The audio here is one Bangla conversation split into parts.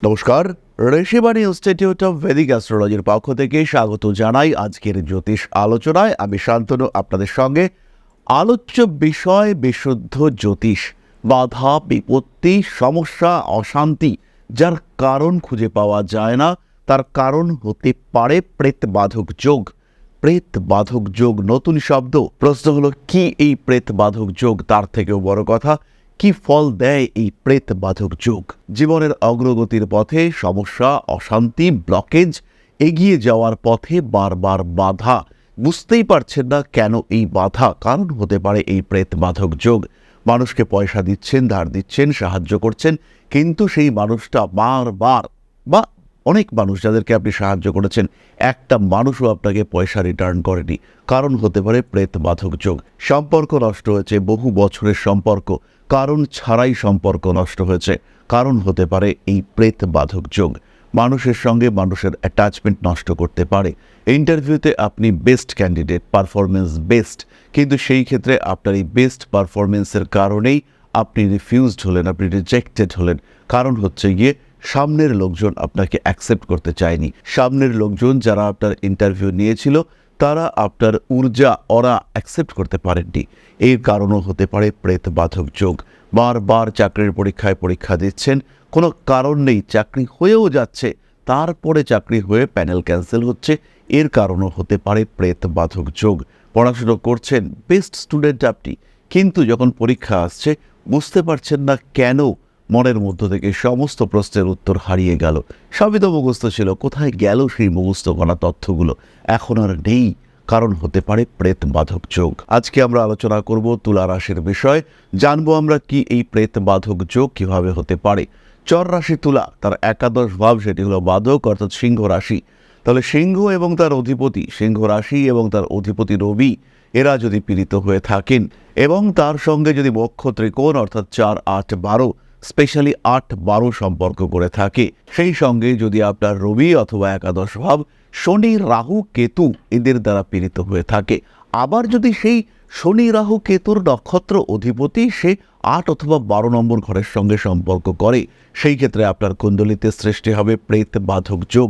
নমস্কার, ঋষিবাণী ইনস্টিটিউট অফ ভেদিক অ্যাস্ট্রোলজির পক্ষ থেকে স্বাগত জানাই আজকের জ্যোতিষ আলোচনায়। আমি শান্তনু আপনাদের সঙ্গে। আলোচ্য বিষয় বিশুদ্ধ জ্যোতিষ। বাধা, বিপত্তি, সমস্যা, অশান্তি যার কারণ খুঁজে পাওয়া যায় না, তার কারণ হতে পারে প্রেতবাধক যোগ। প্রেতবাধক যোগ নতুন শব্দ। প্রশ্ন হলো কি এই প্রেতবাধক যোগ? তার থেকেও বড় কথা, কি ফল দেয় এই প্রেতবাধক যোগ? জীবনের অগ্রগতির পথে সমস্যা, অশান্তি, ব্লকেজ, এগিয়ে যাওয়ার পথে বারবার বাধা। বুঝতেই পারছেন না কেন এই বাধা? কারণ হতে পারে এই প্রেতবাধক যোগ। মানুষকে পয়সা দিচ্ছেন, ধার দিচ্ছেন, সাহায্য করছেন, কিন্তু সেই মানুষটা বারবার, বা অনেক মানুষ যাদেরকে আপনি সাহায্য করেছেন, একটা মানুষও আপনাকে পয়সা রিটার্ন করেনি। কারণ হতে পারে প্রেতবাধক যোগ। সম্পর্ক নষ্ট হয়েছে, বহু বছরের সম্পর্ক, কারণ ছাড়াই সম্পর্ক নষ্ট হয়েছে। কারণ হতে পারে এই প্রেতবাধক যোগ। মানুষের সঙ্গে মানুষের অ্যাটাচমেন্ট নষ্ট করতে পারে। ইন্টারভিউতে আপনি বেস্ট ক্যান্ডিডেট, পারফরমেন্স বেস্ট, কিন্তু সেই ক্ষেত্রে আপনার এই বেস্ট পারফরমেন্সের কারণেই আপনি রিফিউজড হলেন, আপনি রিজেক্টেড হলেন। কারণ হচ্ছে গিয়ে সামনের লোকজন আপনাকে অ্যাকসেপ্ট করতে চায়নি। সামনের লোকজন যারা আপনার ইন্টারভিউ নিয়েছিল, তারা আপনার ঊর্জা, অরা অ্যাকসেপ্ট করতে পারেননি। এর কারণও হতে পারে প্রেতবাধক যোগ। বারবার চাকরির পরীক্ষা দিচ্ছেন, কোনো কারণ নেই, চাকরি হয়েও যাচ্ছে, তারপরে চাকরি হয়ে প্যানেল ক্যান্সেল হচ্ছে। এর কারণও হতে পারে প্রেতবাধক যোগ। পড়াশুনো করছেন, বেস্ট স্টুডেন্ট আপনি, কিন্তু যখন পরীক্ষা আসছে বুঝতে পারছেন না কেন মনের মধ্য থেকে সমস্ত প্রশ্নের উত্তর হারিয়ে গেল। সবই তো মুখস্থ ছিল, কোথায় গেল সেই মুখস্থ করা তথ্যগুলো? এখন আর নেই। কারণ হতে পারে প্রেতবাধক যোগ। আজকে আমরা আলোচনা করব তুলা রাশির বিষয়। জানবো আমরা কি এই প্রেতবাধক যোগ কিভাবে হতে পারে। চর রাশি তুলা, তার একাদশ ভাব সেটি হলো বাধক, অর্থাৎ সিংহ রাশি। তাহলে সিংহ এবং তার অধিপতি, সিংহ রাশি এবং তার অধিপতি রবি, এরা যদি পীড়িত হয়ে থাকেন এবং তার সঙ্গে যদি বক্ষ ত্রিকোণ অর্থাৎ 4, 8, 12, স্পেশালি 8-12 সম্পর্ক করে থাকে, সেই সঙ্গে যদি আপনার রবি অথবা একাদশ ভাব শনি, রাহু, কেতু এদের দ্বারা পীড়িত হয়ে থাকে, আবার যদি সেই শনি, রাহু, কেতুর নক্ষত্র অধিপতি সে 8 অথবা 12 নম্বর ঘরের সঙ্গে সম্পর্ক করে, সেই ক্ষেত্রে আপনার কুণ্ডলিতে সৃষ্টি হবে প্রেতবাধক যোগ।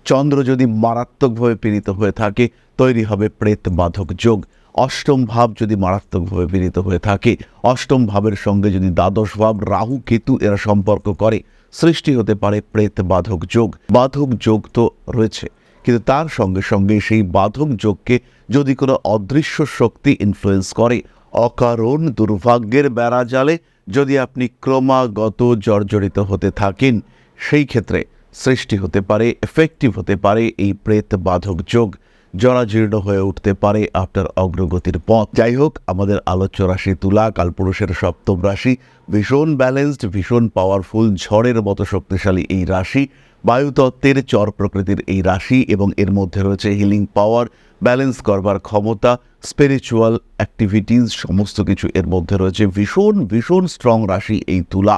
চন্দ্র যদি মারাত্মকভাবে পীড়িত হয়ে থাকে, তৈরি হবে প্রেতবাধক যোগ। অষ্টম ভাব যদি মারাত্মকভাবে পীড়িত হয়ে থাকে, অষ্টম ভাবের সঙ্গে যদি দ্বাদশ ভাব রাহু, কেতু এরা সম্পর্ক করে, সৃষ্টি হতে পারে প্রেতবাধক যোগ। বাধক যোগ তো রয়েছে, কিন্তু তার সঙ্গে সঙ্গে সেই বাধক যোগকে যদি কোনো অদৃশ্য শক্তি ইনফ্লুয়েন্স করে, অকারণ দুর্ভাগ্যের বেড়াজালে যদি আপনি ক্রমাগত জর্জরিত হতে থাকেন, সেই ক্ষেত্রে সৃষ্টি হতে পারে, এফেক্টিভ হতে পারে এই প্রেতবাধক যোগ। জরাজীর্ণ হয়ে উঠতে পারে আপনার অগ্রগতির পথ। যাই হোক, আমাদের আলোচ্য রাশি তুলা, কালপুরুষের সপ্তম রাশি, ভীষণ ব্যালেন্সড, ভীষণ পাওয়ারফুল, ঝড়ের মতো শক্তিশালী এই রাশি, বায়ুতত্ত্বের চর প্রকৃতির এই রাশি, এবং এর মধ্যে রয়েছে হিলিং পাওয়ার, ব্যালেন্স করবার ক্ষমতা, স্পিরিচুয়াল অ্যাক্টিভিটিস, সমস্ত কিছু এর মধ্যে রয়েছে। ভীষণ ভীষণ স্ট্রং রাশি এই তুলা।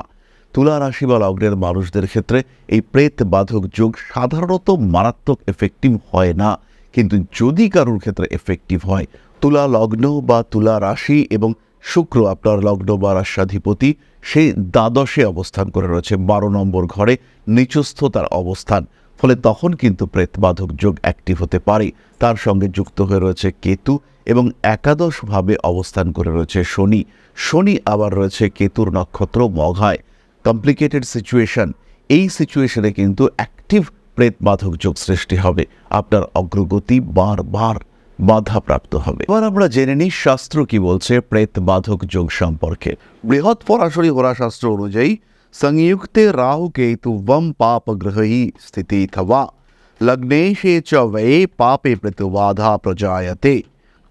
তুলা রাশি বা লগ্নের মানুষদের ক্ষেত্রে এই প্রেতবাধক যোগ সাধারণত মারাত্মক এফেক্টিভ হয় না, কিন্তু যদি কারোর ক্ষেত্রে এফেক্টিভ হয়, তুলা লগ্ন বা তুলা রাশি এবং শুক্র আপনার লগ্ন বা রাশাধিপতি, সে দ্বাদশে অবস্থান করে রয়েছে, 12 নম্বর ঘরে নিচস্থ তার অবস্থান, ফলে তখন কিন্তু প্রেতবাধক যোগ অ্যাক্টিভ হতে পারে। তার সঙ্গে যুক্ত হয়ে রয়েছে কেতু এবং একাদশভাবে অবস্থান করে রয়েছে শনি। শনি আবার রয়েছে কেতুর নক্ষত্র মঘায়। Complicated situation. এই সিচুয়েশনে কিন্তু অ্যাক্টিভ প্রেতবাধক যোগ সৃষ্টি হবে, আপনার অগ্রগতি বারবার বাধাপ্রাপ্ত হবে। এবার আমরা জেনে নিই শাস্ত্র কি বলছে প্রেতবাধক যোগ সম্পর্কে। বৃহৎ পরাশরী হোরাশাস্ত্র অনুযায়ী সংযুক্তে রাহু কেতু বম পাপ গ্রহী স্থিতি থবা লগ্নেশে চ ব্যয়ে পাপে প্রেতবাধা প্রজায়তে।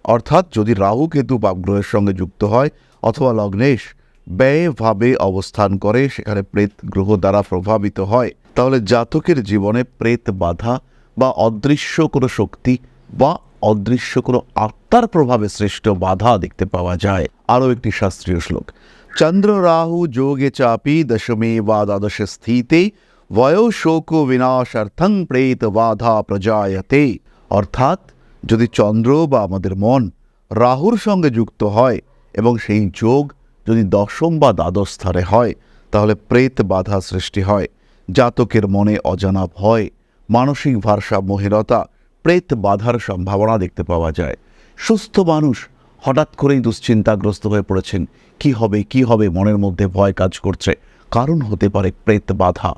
অর্থাৎ যদি রাহু কেতু পাপগ্রহের সঙ্গে যুক্ত হয় অথবা লগ্নেশ ব্যয়ভাবে অবস্থান করে, সেখানে প্রেত গ্রহ দ্বারা প্রভাবিত হয়, তাহলে জাতকের জীবনে প্রেত বাধা বা অদৃশ্য কোনো শক্তি বা অদৃশ্য কোনো আত্মার প্রভাবে সৃষ্ট বাধা দেখতে পাওয়া যায়। আরও একটি শাস্ত্রীয় শ্লোক, চন্দ্র রাহু যোগে চাপি দশমে বা দ্বাদশে স্থিতে বয়ো শোক বিনাশার্থং প্রেত বাধা প্রজায়তে। অর্থাৎ যদি চন্দ্র বা আমাদের মন রাহুর সঙ্গে যুক্ত হয় এবং সেই যোগ যদি দশম বা দ্বাদশ স্থানে হয়, তাহলে প্রেত বাধা সৃষ্টি হয়। জাতকের মনে অজানা ভয়, মানসিক ভারসাম্যহীনতা, প্রেত বাধার সম্ভাবনা দেখতে পাওয়া যায়। সুস্থ মানুষ হঠাৎ করেই দুশ্চিন্তাগ্রস্ত হয়ে পড়েছেন। কি হবে মনের মধ্যে ভয় কাজ করছে। কারণ হতে পারে প্রেত বাধা।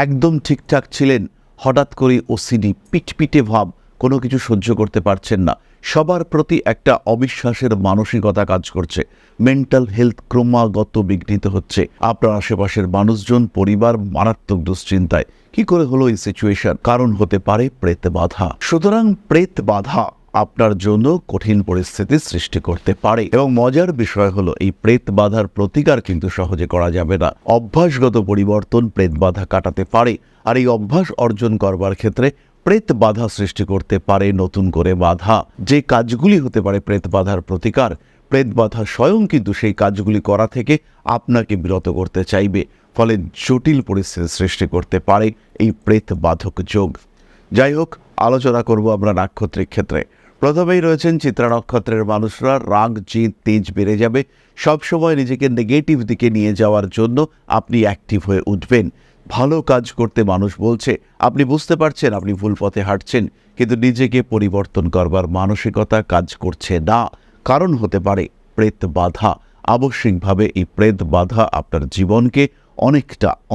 একদম ঠিকঠাক ছিলেন, হঠাৎ করেই ওসিডি, পিটপিটে ভাব, কোনো কিছু সহ্য করতে পারছেন না। সবার প্রতি একটা অবিশ্বাসের মানসিকতা কাজ করছে। মেন্টাল হেলথ ক্রমাগত বিঘ্নিত হচ্ছে। আপনার আশেপাশের মানুষজন, পরিবার মারাত্মক দুশ্চিন্তায়। কি করে হলো এই সিচুয়েশন? কারণ হতে পারে প্রেত বাধা। সুতরাং প্রেত বাধা আপনার জন্য কঠিন পরিস্থিতির সৃষ্টি করতে পারে, এবং মজার বিষয় হলো এই প্রেত বাধার প্রতিকার কিন্তু সহজে করা যাবে না। অভ্যাসগত পরিবর্তন প্রেত বাধা কাটাতে পারে, আর এই অভ্যাস অর্জন করবার ক্ষেত্রে প্রেত বাধা সৃষ্টি করতে পারে নতুন করে বাধা। যে কাজগুলি হতে পারে প্রেত বাধার প্রতিকার, প্রেত বাধা স্বয়ং কিন্তু সেই কাজগুলি করা থেকে আপনাকে বিরত করতে চাইবে, ফলে জটিল পরিস্থিতির সৃষ্টি করতে পারে এই প্রেত বাধক যোগ। যাই হোক, আলোচনা করব আমরা নাক্ষত্রিক ক্ষেত্রে। প্রথমেই রয়েছেন চিত্রা নক্ষত্রের মানুষরা। রাগ, জিদ, তেজ বেড়ে যাবে। সবসময় নিজেকে নেগেটিভ দিকে নিয়ে যাওয়ার জন্য আপনি অ্যাক্টিভ হয়ে উঠবেন। ভালো কাজ করতে মানুষ বলছে, আপনি বুঝতে পারছেন আপনি ভুল পথে হাঁটছেন, কিন্তু নিজেকে পরিবর্তন করবার মানসিকতা কাজ করছে না। কারণ হতে পারে প্রেত বাধা। আবশ্যিকভাবে এই প্রেত বাধা আপনার জীবনকে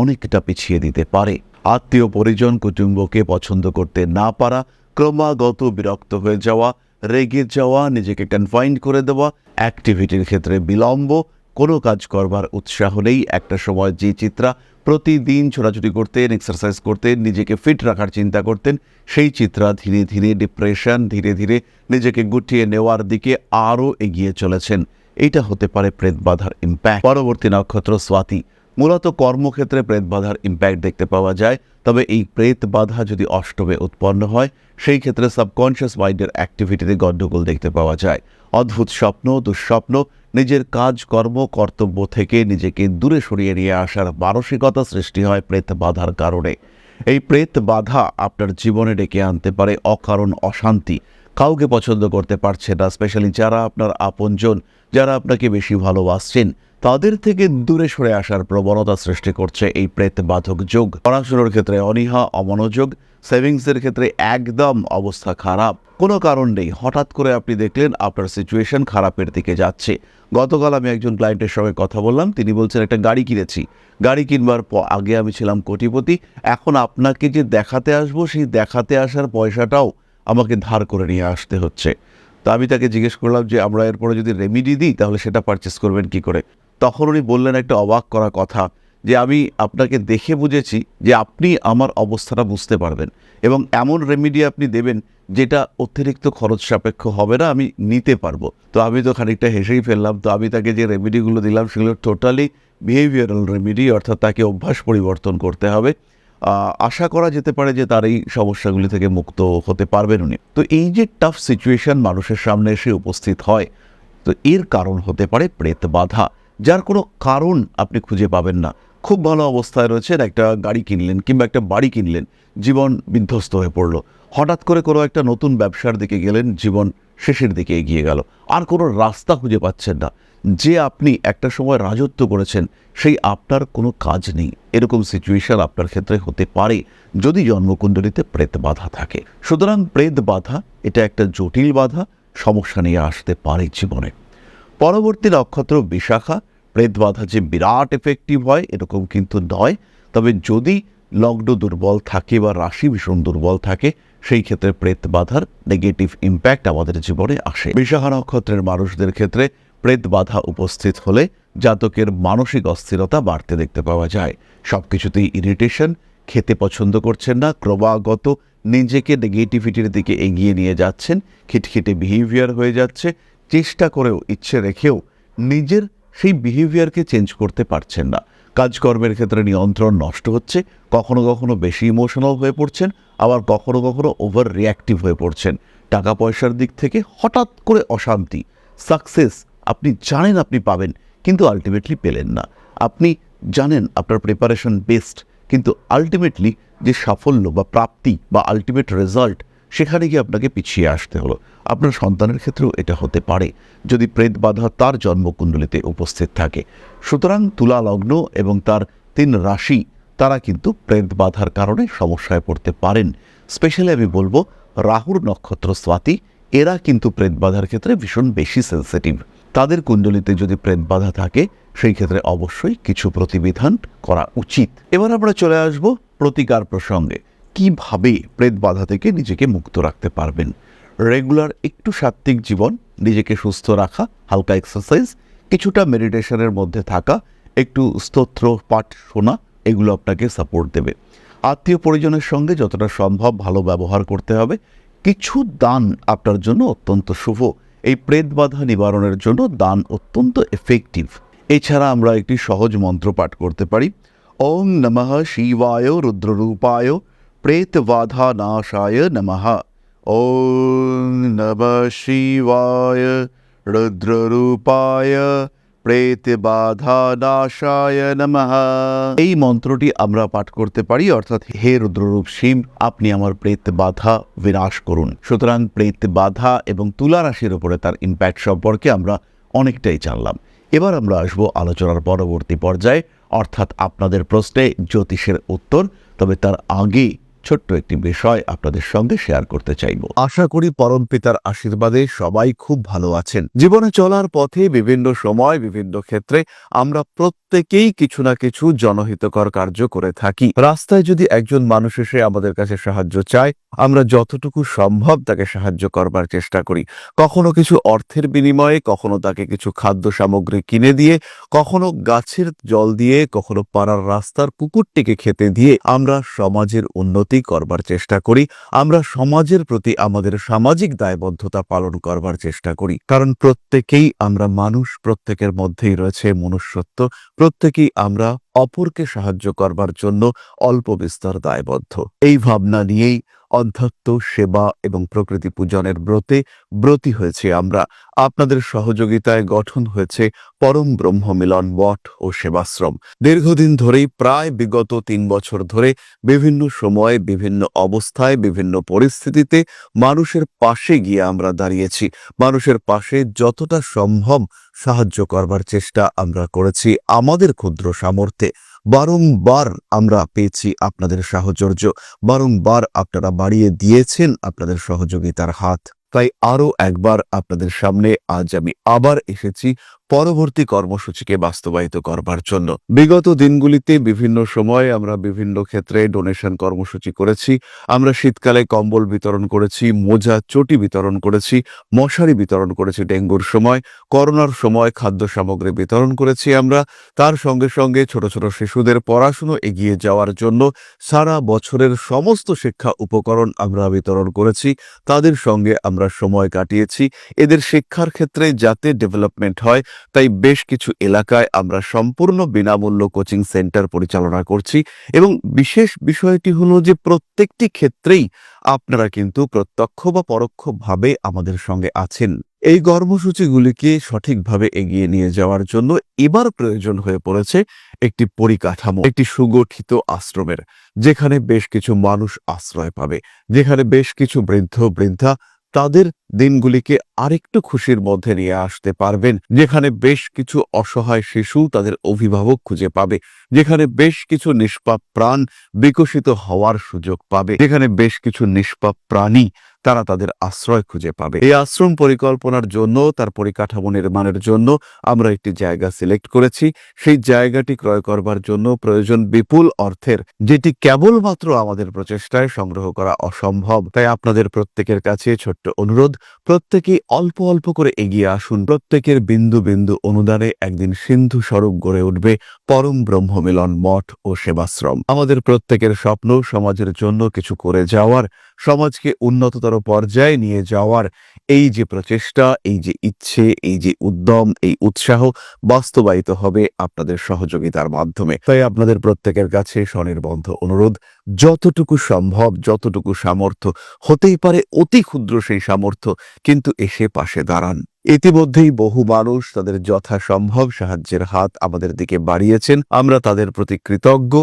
অনেকটা পিছিয়ে দিতে পারে। আত্মীয় পরিজন, কুটুম্বকে পছন্দ করতে না পারা, ক্রমাগত বিরক্ত হয়ে যাওয়া, রেগে যাওয়া, নিজেকে কনফাইন্ড করে দেওয়া, অ্যাক্টিভিটির ক্ষেত্রে বিলম্ব, কোনো কাজ করবার উৎসাহ নেই। একটা সময় যে চিত্রা প্রতিদিন ছোটাছুটি করতেন, এক্সারসাইজ করতেন, নিজেকে ফিট রাখার চিন্তা করতেন, সেই চিত্রা ধীরে ধীরে ডিপ্রেশন, ধীরে ধীরে নিজেকে গুটিয়ে নেওয়ার দিকে আরও এগিয়ে চলেছেন। এটা হতে পারে প্রেত বাধার ইম্প্যাক্ট। পরবর্তী নক্ষত্র স্বাতী। মূলত কর্মক্ষেত্রে প্রেত বাধার ইম্প্যাক্ট দেখতে পাওয়া যায়। তবে এই প্রেত বাধা যদি অষ্টমে উৎপন্ন হয়, সেই ক্ষেত্রে সাবকনশিয়াস মাইন্ডের অ্যাক্টিভিটিতে গণ্ডগোল দেখতে পাওয়া যায়। অদ্ভুত স্বপ্ন, দুঃস্বপ্ন, নিজের কাজ, কর্ম, কর্তব্য থেকে নিজেকে দূরে সরিয়ে নিয়ে আসার মানসিকতা সৃষ্টি হয় প্রেত বাধার কারণে। এই প্রেত বাধা আপনার জীবনে ডেকে আনতে পারে অকারণ অশান্তি। কাউকে পছন্দ করতে পারছে না, স্পেশালি যারা আপনার আপনজন, যারা আপনাকে বেশি ভালোবাসছেন, তাদের থেকে দূরে সরে আসার প্রবণতা সৃষ্টি করছে এই প্রেত বাধক যোগ। পড়াশোনার ক্ষেত্রে অনীহা, অমনোযোগ, সেভিংসের ক্ষেত্রে একদম অবস্থা খারাপ। কোনো কারণ নেই, হঠাৎ করে আপনি দেখলেন আপনার সিচুয়েশন খারাপের দিকে যাচ্ছে। গতকাল আমি একজন ক্লায়েন্টের সঙ্গে কথা বললাম, তিনি বলছেন একটা গাড়ি কিনেছি, গাড়ি কিনবার আগে আমি ছিলাম কোটিপতি, এখন আপনাকে যে দেখাতে আসবো সেই দেখাতে আসার পয়সাটাও আমাকে ধার করে নিয়ে আসতে হচ্ছে। তো আমি তাকে জিজ্ঞেস করলাম যে আমরা এরপরে যদি রেমিডি দিই তাহলে সেটা পারচেস করবেন কি করে। তখন উনি বললেন একটা অবাক করা কথা, যে আমি আপনাকে দেখে বুঝেছি যে আপনি আমার অবস্থাটা বুঝতে পারবেন, এবং এমন রেমিডি আপনি দেবেন যেটা অতিরিক্ত খরচ সাপেক্ষ হবে না, আমি নিতে পারবো। তো আমি তো খানিকটা হেসেই ফেললাম। তো আমি তাকে যে রেমিডিগুলো দিলাম সেগুলো টোটালি বিহেভিয়ারাল রেমিডি, অর্থাৎ তাকে অভ্যাস পরিবর্তন করতে হবে। আশা করা যেতে পারে যে তার এই সমস্যাগুলি থেকে মুক্ত হতে পারবেন উনি। তো এই যে টাফ সিচুয়েশন মানুষের সামনে এসে উপস্থিত হয়, তো এর কারণ হতে পারে প্রেত বাধা, যার কোনো কারণ আপনি খুঁজে পাবেন না। খুব ভালো অবস্থায় রয়েছেন, একটা গাড়ি কিনলেন কিংবা একটা বাড়ি কিনলেন, জীবন বিধ্বস্ত হয়ে পড়লো। হঠাৎ করে কোনো একটা নতুন ব্যবসার দিকে গেলেন, জীবন শেষের দিকে এগিয়ে গেল। আর কোনো রাস্তা খুঁজে পাচ্ছেন না। যে আপনি একটা সময় রাজত্ব করেছেন, সেই আপনার কোনো কাজ নেই। এরকম সিচুয়েশন আপনার ক্ষেত্রে হতে পারে যদি জন্মকুণ্ডলিতে প্রেত বাধা থাকে। সুতরাং প্রেত বাধা এটা একটা জটিল বাধা, সমস্যা নিয়ে আসতে পারে জীবনে। পরবর্তী নক্ষত্র বিশাখা। প্রেত বাধা যে বিরাট এফেক্টিভ হয় এরকম কিন্তু নয়, তবে যদি লগ্ন দুর্বল থাকে বা রাশি ভীষণ দুর্বল থাকে, সেই ক্ষেত্রে প্রেত বাধার নেগেটিভ ইম্প্যাক্ট আমাদের জীবনে আসে। বিশাখা নক্ষত্রের মানুষদের ক্ষেত্রে প্রেত বাধা উপস্থিত হলে জাতকের মানসিক অস্থিরতা বাড়তে দেখতে পাওয়া যায়। সবকিছুতেই ইরিটেশন, খেতে পছন্দ করছেন না, ক্রমাগত নিজেকে নেগেটিভিটির দিকে এগিয়ে নিয়ে যাচ্ছেন, খিটখিটে বিহেভিয়ার হয়ে যাচ্ছে। চেষ্টা করেও, ইচ্ছে রেখেও নিজের সেই বিহেভিয়ারকে চেঞ্জ করতে পারছেন না। কাজকর্মের ক্ষেত্রে নিয়ন্ত্রণ নষ্ট হচ্ছে, কখনো কখনো বেশি ইমোশনাল হয়ে পড়ছেন, আবার কখনো কখনো ওভার রিঅ্যাক্টিভ হয়ে পড়ছেন। টাকা পয়সার দিক থেকে হঠাৎ করে অশান্তি। সাকসেস আপনি জানেন আপনি পাবেন, কিন্তু আলটিমেটলি পেলেন না। আপনি জানেন আপনার প্রিপারেশন বেস্ট, কিন্তু আলটিমেটলি যে সাফল্য বা প্রাপ্তি বা আলটিমেট রেজাল্ট, সেখানে গিয়ে আপনাকে পিছিয়ে আসতে হলো। আপনার সন্তানের ক্ষেত্রেও এটা হতে পারে যদি প্রেত বাধা তার জন্মকুণ্ডলিতে উপস্থিত থাকে। সুতরাং তুলা লগ্ন এবং তার 3 রাশি তারা কিন্তু প্রেত বাধার কারণে সমস্যায় পড়তে পারেন। স্পেশালি আমি বলবো রাহুর নক্ষত্র স্বাতি, এরা কিন্তু প্রেত বাধার ক্ষেত্রে ভীষণ বেশি সেন্সিটিভ। তাদের কুণ্ডলিতে যদি প্রেত বাধা থাকে সেই ক্ষেত্রে অবশ্যই কিছু প্রতিবিধান করা উচিত। এবার আমরা চলে আসব প্রতিকার প্রসঙ্গে। কিভাবে প্রেত বাধা থেকে নিজেকে মুক্ত রাখতে পারবেন? রেগুলার একটু সাত্ত্বিক জীবন, নিজেকে সুস্থ রাখা, হালকা এক্সারসাইজ, কিছুটা মেডিটেশনের মধ্যে থাকা, একটু স্তোত্র পাঠ শোনা, এগুলো আপনাকে সাপোর্ট দেবে। আত্মীয় পরিজনের সঙ্গে যতটা সম্ভব ভালো ব্যবহার করতে হবে। কিছু দান আপনার জন্য অত্যন্ত শুভ। এই প্রেত বাধা নিবারণের জন্য দান অত্যন্ত এফেক্টিভ। এছাড়া আমরা একটি সহজ মন্ত্র পাঠ করতে পারি। ওং নমঃ শিবায় রুদ্ররূপায় প্রেত বাধা নাশায় নমঃ। ওং নমঃ শিবায় রুদ্ররূপায় প্রেত বাধা নাশায় নমঃ। এই মন্ত্রটি আমরা পাঠ করতে পারি, অর্থাৎ হে রুদ্ররূপ শিব, আপনি আমার প্রেত বাধা বিনাশ করুন। সুতরাং প্রেত বাধা এবং তুলা রাশির উপরে তার ইম্প্যাক্ট সম্পর্কে আমরা অনেকটাই জানলাম। এবার আমরা আসবো আলোচনার পরবর্তী পর্যায়ে, অর্থাৎ আপনাদের প্রশ্নে জ্যোতিষের উত্তর। তবে তার আগে ছোট্ট একটি বিষয় আপনাদের সঙ্গে শেয়ার করতে চাইব। আশা করি পরম পিতার আশীর্বাদে সবাই খুব ভালো আছেন। জীবনে চলার পথে বিভিন্ন সময় বিভিন্ন ক্ষেত্রে আমরা প্রত্যেকেই কিছু না কিছু জনহিতকর কার্য করে থাকি। রাস্তায় যদি একজন মানুষ এসে আমাদের কাছে সাহায্য চায়, আমরা যতটুকু সম্ভব তাকে সাহায্য করবার চেষ্টা করি। কখনো কিছু অর্থের বিনিময়ে, কখনো তাকে কিছু খাদ্য সামগ্রী কিনে দিয়ে, কখনো গাছের জল দিয়ে, কখনো পাড়ার রাস্তার কুকুরটিকে খেতে দিয়ে আমরা সমাজের উন্নতি করবার চেষ্টা করি। আমরা সমাজের প্রতি আমাদের সামাজিক দায়বদ্ধতা পালন করবার চেষ্টা করি। কারণ প্রত্যেকেই আমরা মানুষ, প্রত্যেকের মধ্যেই রয়েছে মনুষ্যত্ব, প্রত্যেকেই আমরা অপরকে সাহায্য করবার জন্য অল্প বিস্তর দায়বদ্ধ। এই ভাবনা নিয়েই অধ্যাত্ম সেবা এবং প্রকৃতি পূজনের ব্রতী হয়েছে আমরা। আপনাদের সহযোগিতায় গঠন হয়েছে পরম ব্রহ্ম মিলন মঠ ও সেবাশ্রম। দীর্ঘদিন ধরেই, প্রায় বিগত 3 বছর ধরে বিভিন্ন সময়ে, বিভিন্ন অবস্থায়, বিভিন্ন পরিস্থিতিতে মানুষের পাশে গিয়ে আমরা দাঁড়িয়েছি। মানুষের পাশে যতটা সম্ভব সাহায্য করবার চেষ্টা আমরা করেছি আমাদের ক্ষুদ্র সামর্থ্যে। বারংবার আমরা পেয়েছি আপনাদের সাহচর্য, বারংবার আপনারা বাড়িয়ে দিয়েছেন আপনাদের সহযোগিতার হাত। তাই আরও একবার আপনাদের সামনে আজ আমি আবার এসেছি পরবর্তী কর্মসূচিকে বাস্তবায়িত করবার জন্য। বিগত দিনগুলিতে বিভিন্ন সময়ে আমরা বিভিন্ন ক্ষেত্রে ডোনেশন কর্মসূচি করেছি। আমরা শীতকালে কম্বল বিতরণ করেছি, মোজা চটি বিতরণ করেছি, মশারি বিতরণ করেছি ডেঙ্গুর সময়, করোনার সময় খাদ্য সামগ্রী বিতরণ করেছি আমরা। তার সঙ্গে সঙ্গে ছোট ছোট শিশুদের পড়াশুনো এগিয়ে যাওয়ার জন্য সারা বছরের সমস্ত শিক্ষা উপকরণ আমরা বিতরণ করেছি। তাদের সঙ্গে আমরা সময় কাটিয়েছি। এদের শিক্ষার ক্ষেত্রে যাতে ডেভেলপমেন্ট হয়, তাই বেশ কিছু এলাকায় আমরা সম্পূর্ণ বিনামূল্য কোচিং সেন্টার পরিচালনা করছি। এবং বিশেষ বিষয়টি হলো যে প্রত্যেকটি ক্ষেত্রেই আপনারা কিন্তু প্রত্যক্ষ বা পরোক্ষভাবে আমাদের সঙ্গে আছেন। এই কর্মসূচিগুলিকে সঠিকভাবে এগিয়ে নিয়ে যাওয়ার জন্য এবার প্রয়োজন হয়ে পড়েছে একটি পরিকাঠামো, একটি সুগঠিত আশ্রমের, যেখানে বেশ কিছু মানুষ আশ্রয় পাবে, যেখানে বেশ কিছু বৃদ্ধ বৃদ্ধা তাদের দিনগুলিকে আরেকটু খুশির মধ্যে নিয়ে আসতে পারবেন, যেখানে বেশ কিছু অসহায় শিশু তাদের অভিভাবক খুঁজে পাবে, যেখানে বেশ কিছু নিষ্পাপ প্রাণ বিকশিত হওয়ার সুযোগ পাবে, যেখানে বেশ কিছু নিষ্পাপ প্রাণী তারা তাদের আশ্রয় খুঁজে পাবে। এই আশ্রম পরিকল্পনার জন্য, তার পরিকাঠামো নির্মাণের জন্য আমরা একটি জায়গা সিলেক্ট করেছি। সেই জায়গাটি ক্রয় করবার জন্য প্রয়োজন বিপুল অর্থের, যেটি কেবলমাত্র আমাদের প্রচেষ্টায় সংগ্রহ করা অসম্ভব। তাই আপনাদের প্রত্যেকের কাছে ছোট্ট অনুরোধ, প্রত্যেকেই অল্প অল্প করে এগিয়ে আসুন। প্রত্যেকের বিন্দু বিন্দু অনুদানে একদিন সিন্ধু স্বরূপ গড়ে উঠবে পরম ব্রহ্ম মিলন মঠ ও সেবাশ্রম। আমাদের প্রত্যেকের স্বপ্ন সমাজের জন্য কিছু করে যাওয়ার, সমাজকে উন্নততর পর্যায়ে নিয়ে যাওয়ার এই যে প্রচেষ্টা, এই যে ইচ্ছে, এই যে উদ্যম, এই উৎসাহ বাস্তবায়িত হবে আপনাদের সহযোগিতার মাধ্যমে। তাই আপনাদের প্রত্যেকের কাছে স্বনির্বন্ধ অনুরোধ, যতটুকু সম্ভব, যতটুকু সামর্থ্য, হতেই পারে অতি ক্ষুদ্র সেই সামর্থ্য, কিন্তু এসে পাশে দাঁড়ান। ইতিমধ্যেই বহু মানুষ তাদের যথাসম্ভব সাহায্যের হাত আমাদের দিকে বাড়িয়েছেন। আমরা তাদের প্রতি কৃতজ্ঞ,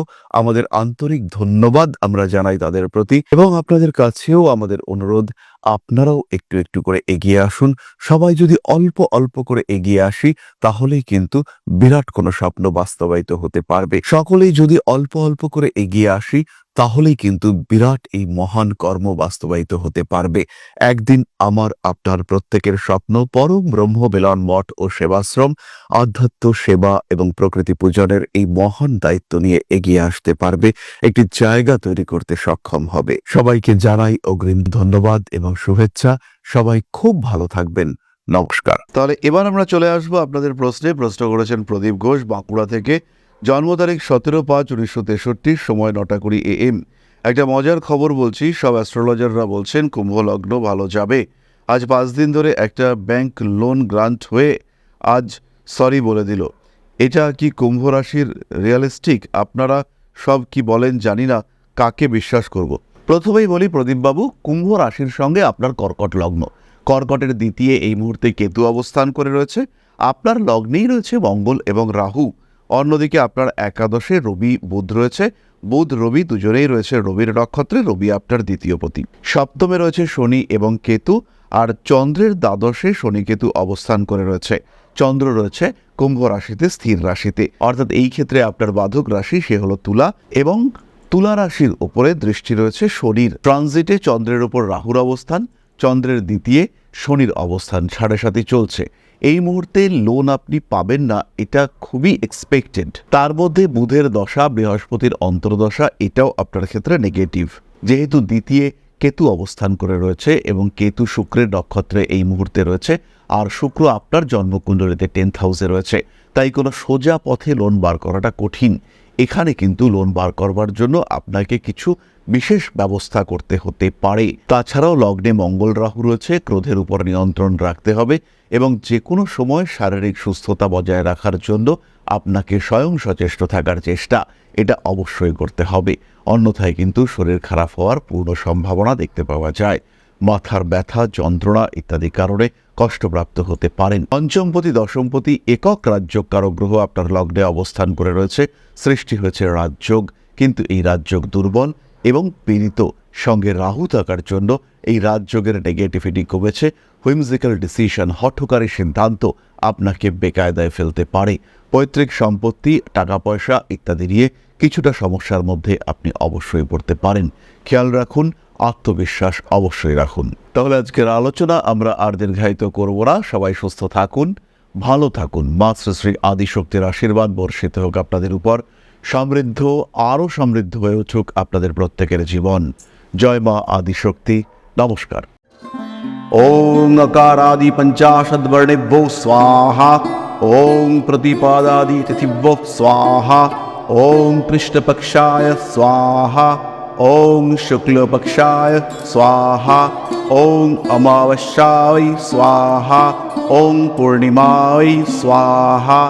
আমাদের আন্তরিক ধন্যবাদ আমরা জানাই তাদের প্রতি। এবং আপনাদের কাছেও আমাদের অনুরোধ, আপনারাও একটু একটু করে এগিয়ে আসুন। সবাই যদি অল্প অল্প করে এগিয়ে আসি তাহলেই কিন্তু বিরাট কোনো স্বপ্ন বাস্তবায়িত হতে পারবে। সকলেই যদি অল্প অল্প করে এগিয়ে আসি তাহলেই কিন্তু বিরাট এই মহান কর্ম বাস্তবায়িত হতে পারবে। একদিন আমার আপনার প্রত্যেকের স্বপ্ন পরম ব্রহ্ম মিলন মঠ ও সেবাশ্রম আধ্যাত্ম সেবা এবং প্রকৃতি পূজনের এই মহান দায়িত্ব নিয়ে এগিয়ে আসতে পারবে, একটি জায়গা তৈরি করতে সক্ষম হবে। সবাইকে জানাই অগ্রিম ধন্যবাদ এবং শুভেচ্ছা। সবাই খুব ভালো থাকবেন। নমস্কার। তাহলে এবার আমরা চলে আসবো আপনাদের প্রশ্নে। প্রশ্ন করেছেন প্রদীপ ঘোষ বাঁকুড়া থেকে। জন্ম তারিখ 17/5/1963, সময় 9:20 AM। একটা মজার খবর বলছি, সব অ্যাস্ট্রোলজাররা বলছেন কুম্ভ লগ্ন ভালো যাবে। আজ 5 দিন ধরে একটা ব্যাংক লোন গ্রান্ট হয়ে আজ সরি বলে দিল। এটা কি কুম্ভ রাশির রিয়ালিস্টিক? আপনারা সব কি বলেন জানি না, কাকে বিশ্বাস করব। প্রথমেই বলি প্রদীপবাবু, কুম্ভ রাশির সঙ্গে আপনার কর্কট লগ্ন। কর্কটের দ্বিতীয় এই মুহূর্তে কেতু অবস্থান করে রয়েছে। আপনার লগ্নেই রয়েছে মঙ্গল এবং রাহু। অন্যদিকে আপনার একাদশে রবি বুধ রয়েছে। বুধ রবি দুজনেই রয়েছে রবির নক্ষত্রে। রবি আপনার দ্বিতীয় পতি। সপ্তমে রয়েছে শনি এবং কেতু, আর চন্দ্রের দ্বাদশে শনি কেতু অবস্থান করে রয়েছে। চন্দ্র রয়েছে কুম্ভ রাশিতে, স্থির রাশিতে, অর্থাৎ এই ক্ষেত্রে আপনার বাধক রাশি সে হলো তুলা, এবং তুলা রাশির উপরে দৃষ্টি রয়েছে শনির। ট্রানজিটে চন্দ্রের উপর রাহুর অবস্থান, চন্দ্রের দ্বিতীয় শনির অবস্থান 7.5 চলছে। এই মুহূর্তে লোন আপনি পাবেন না, এটা খুবই এক্সপেক্টেড। তার মধ্যে বুধের দশা, বৃহস্পতির অন্তর্দশা, এটাও আপনার ক্ষেত্রে নেগেটিভ, যেহেতু দ্বিতীয় কেতু অবস্থান করে রয়েছে এবং কেতু শুক্রের নক্ষত্রে এই মুহূর্তে রয়েছে, আর শুক্র আপনার জন্মকুণ্ডলিতে 10th হাউসে রয়েছে। তাই কোনো সোজা পথে লোন বার করাটা কঠিন। এখানে কিন্তু লোন বার করবার জন্য আপনাকে কিছু বিশেষ ব্যবস্থা করতে হতে পারে। তাছাড়াও লগ্নে মঙ্গল রাহু রয়েছে, ক্রোধের উপর নিয়ন্ত্রণ রাখতে হবে এবং যে কোনো সময় শারীরিক সুস্থতা বজায় রাখার জন্য আপনাকে স্বয়ং সচেষ্ট থাকার চেষ্টা এটা অবশ্যই করতে হবে। অন্যথায় কিন্তু শরীর খারাপ হওয়ার পূর্ণ সম্ভাবনা দেখতে পাওয়া যায়। মাথার ব্যথা, যন্ত্রণা ইত্যাদি কারণে কষ্টপ্রাপ্ত হতে পারেন। পঞ্চমপতি দশমপতি একক রাজযোগ কারক গ্রহ আপনার লগ্নে অবস্থান করে রয়েছে। সৃষ্টি হয়েছে রাজযোগ, কিন্তু এই রাজযোগ দুর্বল এবং পীড়িত। সঙ্গে রাহু থাকার জন্য এই রাজযোগের নেগেটিভিটি কমেছে। হুইমজিক্যাল ডিসিশন, হঠকারী সিদ্ধান্ত আপনাকে বেকায়দায় ফেলতে পারে। পৈতৃক সম্পত্তি, টাকা পয়সা ইত্যাদি নিয়ে কিছুটা সমস্যার মধ্যে আপনি অবশ্যই পড়তে পারেন। খেয়াল রাখুন, আত্মবিশ্বাস অবশ্যই রাখুন। তাহলে আজকের আলোচনা আমরা আর দীর্ঘায়িত করব না। সবাই সুস্থ থাকুন, ভালো থাকুন। মা শ্রী শ্রী আদিশক্তির আশীর্বাদ বর্ষিত হোক আপনাদের উপর। সমৃদ্ধ, আরও সমৃদ্ধ হয়ে উঠুক আপনাদের প্রত্যেকের জীবন। জয় মা আদিশক্তি। নমস্কার। ওং অকারাদি পঞ্চাশদ্বর্ণেভ্যো স্বাহা। ওং প্রতিপাদাদি তিথিভ্যো স্বাহা। ওং কৃষ্ণপক্ষায় স্বাহা। ওং শুক্লপক্ষায় স্বাহা। ওং অমাবস্যায় স্বাহা। ওং পূর্ণিমায় স্বাহা।